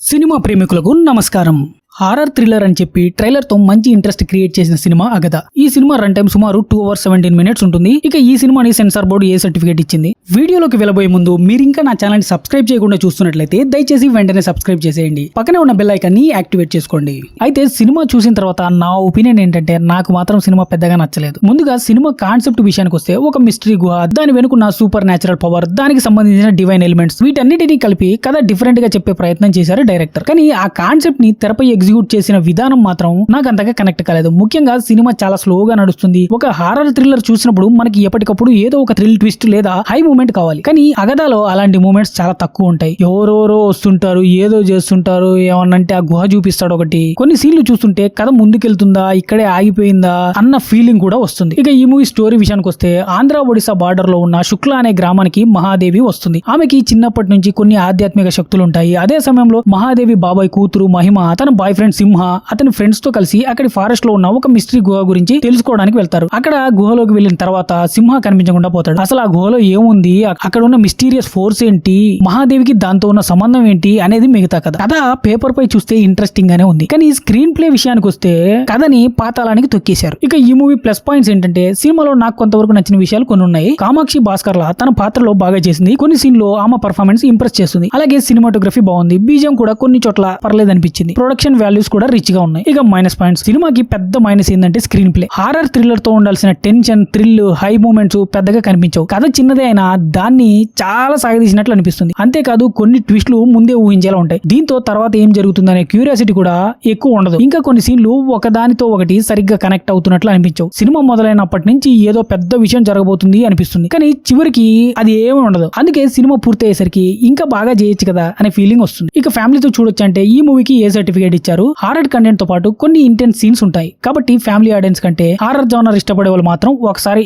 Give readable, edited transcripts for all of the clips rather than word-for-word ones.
Cinema ప్రేమికులకు నమస్కారం. Horror thriller అని చెప్పి ట్రైలర్ తో మంచి ఇంట్రెస్ట్ క్రియేట్ చేసిన సినిమా అగద. ఈ సినిమా రన్ టైం సుమారు 2 hours 17 minutes ఉంటుంది. ఇక ఈ సినిమాని సెన్సార్ బోర్డు ఏ సర్టిఫికేట్ ఇచ్చింది? వీడియోలోకి వెళ్ళబోయే ముందు మీరు ఇంకా నా ఛానల్ ని సబ్స్క్రైబ్ చేయకుండా చూస్తున్నట్లయితే దయచేసి వెంటనే సబ్స్క్రైబ్ చేసేయండి. పక్కనే ఉన్న బెల్ ఐకాన్ ని యాక్టివేట్ చేసుకోండి. అయితే సినిమా చూసిన తర్వాత నా ఒపీనియన్ ఏంటంటే నాకు మాత్రం సినిమా పెద్దగా నచ్చలేదు. ముందుగా సినిమా కాన్సెప్ట్ విషయానికి వస్తే ఒక మిస్టరీ గుహ, దాని వెనుకున్న సూపర్ న్యాచురల్ పవర్, దానికి సంబంధించిన డివైన్ ఎలిమెంట్స్, వీటన్నిటిని కలిపి కథ డిఫరెంట్ గా చెప్పే ప్రయత్నం చేశారు డైరెక్టర్. కానీ ఆ కాన్సెప్ట్ ని తెరపై ఎగ్జిక్యూట్ చేసిన విధానం మాత్రం నాకు అంతగా కనెక్ట్ కాలేదు. ముఖ్యంగా సినిమా చాలా స్లోగా నడుస్తుంది. ఒక హారర్ థ్రిల్లర్ చూసినప్పుడు మనకి ఎప్పటికప్పుడు ఏదో ఒక థ్రిల్ ట్విస్ట్ లేదా హై మూమెంట్ కావాలి. కానీ అగదాలో అలాంటి మూమెంట్స్ చాలా తక్కువ ఉంటాయి. ఎవరెవరో వస్తుంటారు, ఏదో చేస్తుంటారు, ఏమన్నంటే ఆ గుహ చూపిస్తాడు ఒకటి. కొన్ని సీన్లు చూస్తుంటే కథ ముందుకెళ్తుందా, ఇక్కడే ఆగిపోయిందా అన్న ఫీలింగ్ కూడా వస్తుంది. ఇక ఈ మూవీ స్టోరీ విషయానికి వస్తే ఆంధ్ర ఒడిశా బార్డర్ లో ఉన్న శుక్ల అనే గ్రామానికి మహాదేవి వస్తుంది. ఆమెకి చిన్నప్పటి నుంచి కొన్ని ఆధ్యాత్మిక శక్తులు ఉంటాయి. అదే సమయంలో మహాదేవి బాబాయ్ కూతురు మహిమ, తన బాయ్ ఫ్రెండ్ సింహ, అతని ఫ్రెండ్స్ తో కలిసి అక్కడి ఫారెస్ట్ లో ఉన్న ఒక మిస్టరీ గుహ గురించి తెలుసుకోవడానికి వెళ్తారు. అక్కడ గుహలోకి వెళ్ళిన తర్వాత సింహ కనిపించకుండా పోతాడు. అసలు ఆ గుహలో ఏముంది, అక్కడ ఉన్న మిస్టీరియస్ ఫోర్స్ ఏంటి, మహాదేవికి దాంతో ఉన్న సంబంధం ఏంటి అనేది మిగతా కథ. కథ పేపర్ పై చూస్తే ఇంట్రెస్టింగ్ గానే ఉంది. కానీ స్క్రీన్ ప్లే విషయానికి వస్తే కథని పాతాళానికి తొక్కేశారు. ఇక ఈ మూవీ ప్లస్ పాయింట్స్ ఏంటంటే సినిమాలో నాకు కొంతవరకు నచ్చిన విషయాలు కొన్ని ఉన్నాయి. కామాక్షి భాస్కర్ల తన పాత్రలో బాగా చేసింది. కొన్ని సీన్ లో ఆమె పర్ఫార్మెన్స్ ఇంప్రెస్ చేస్తుంది. అలాగే సినిమాటోగ్రఫీ బాగుంది. బీజియం కూడా కొన్ని చోట్ల పర్లేదు అనిపించింది. ప్రొడక్షన్ వాల్యూస్ కూడా రిచ్ గా ఉన్నాయి. ఇక మైనస్ పాయింట్స్, సినిమాకి పెద్ద మైనస్ ఏంటంటే స్క్రీన్ ప్లే. హారర్ థ్రిల్లర్ తో ఉండాల్సిన టెన్షన్, థ్రిల్, హై మూమెంట్స్ పెద్దగా కనిపించవు. కథ చిన్నదే అయినా దాన్ని చాలా సాగదీసినట్లు అనిపిస్తుంది. అంతేకాదు కొన్ని ట్విస్ట్లు ముందే ఊహించేలా ఉంటాయి. దీంతో తర్వాత ఏం జరుగుతుందనే క్యూరియాసిటీ కూడా ఎక్కువ ఉండదు. ఇంకా కొన్ని సీన్లు ఒకదానితో ఒకటి సరిగ్గా కనెక్ట్ అవుతున్నట్లు అనిపించవు. సినిమా మొదలైనప్పటి నుంచి ఏదో పెద్ద విషయం జరగబోతుంది అనిపిస్తుంది. కానీ చివరికి అది ఏమీ ఉండదు. అందుకే సినిమా పూర్తి అయ్యేసరికి ఇంకా బాగా చేయొచ్చు కదా అనే ఫీలింగ్ వస్తుంది. ఇక ఫ్యామిలీతో చూడొచ్చు అంటే ఈ మూవీకి ఏ సర్టిఫికేట్ ఇచ్చారు? హారర్ కంటెంట్ తో పాటు కొన్ని ఇంటెన్స్ సీన్స్ ఉంటాయి. కాబట్టి ఫ్యామిలీ ఆడియన్స్ కంటే హారర్ జోనర్ ఇష్టపడే వాళ్ళు మాత్రం ఒకసారి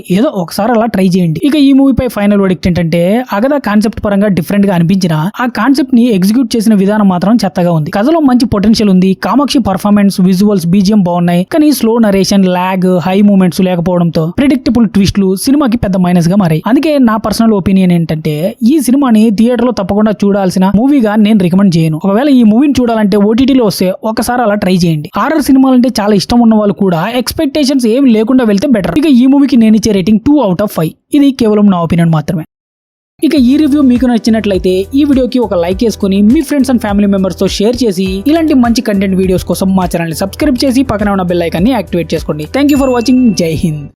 అలా ట్రై చేయండి. ఇక ఈ మూవీ పై ఫైనల్ వర్డిక్ట్ ఏంటంటే అగదా కాన్సెప్ట్ పరంగా డిఫరెంట్ గా అనిపించిన ఆ కాన్సెప్ట్ ని ఎగ్జిక్యూట్ చేసిన విధానం మాత్రం చెత్తగా ఉంది. కథలో మంచి పొటెన్షియల్ ఉంది. కామాక్షి పర్ఫార్మెన్స్, విజువల్స్, బీజియం బాగున్నాయి. కానీ slow narration, lag, high moments లేకపోవడంతో ప్రెడిక్టబుల్ ట్విస్ట్లు సినిమాకి పెద్ద మైనస్ గా మారాయి. అందుకే నా పర్సనల్ ఒపీనియన్ ఏంటంటే ఈ సినిమాని థియేటర్ లో తప్పకుండా చూడాల్సిన మూవీగా నేను రికమెండ్ చేయను. ఒకవేళ ఈ మూవీని చూడాలంటే ఓటీటీలో వస్తే ఒకసారి అలా ట్రై చేయండి. హారర్ సినిమాలంటే చాలా ఇష్టం ఉన్న వాళ్ళు కూడా ఎక్స్పెక్టేషన్స్ ఏమి లేకుండా వెళ్తే బెటర్. ఇక ఈ మూవీకి నేను ఇచ్చే రేటింగ్ 2 out of 5. ఇది కేవలం నా ఒపీనియన్ మాత్రమే. ఇక ఈ రివ్యూ మీకు నచ్చినట్లయితే ఈ వీడియోకి ఒక లైక్ చేసుకుని మీ ఫ్రెండ్స్ అండ్ ఫ్యామిలీ మెంబర్స్ తో షేర్ చేసి ఇలాంటి మంచి కంటెంట్ వీడియోస్ కోసం మా ఛానల్ ని సబ్స్క్రైబ్ చేసి పక్కన ఉన్న బెల్ ఐకాన్ ని యాక్టివేట్ చేసుకోండి. Thank you for watching. జై హింద్.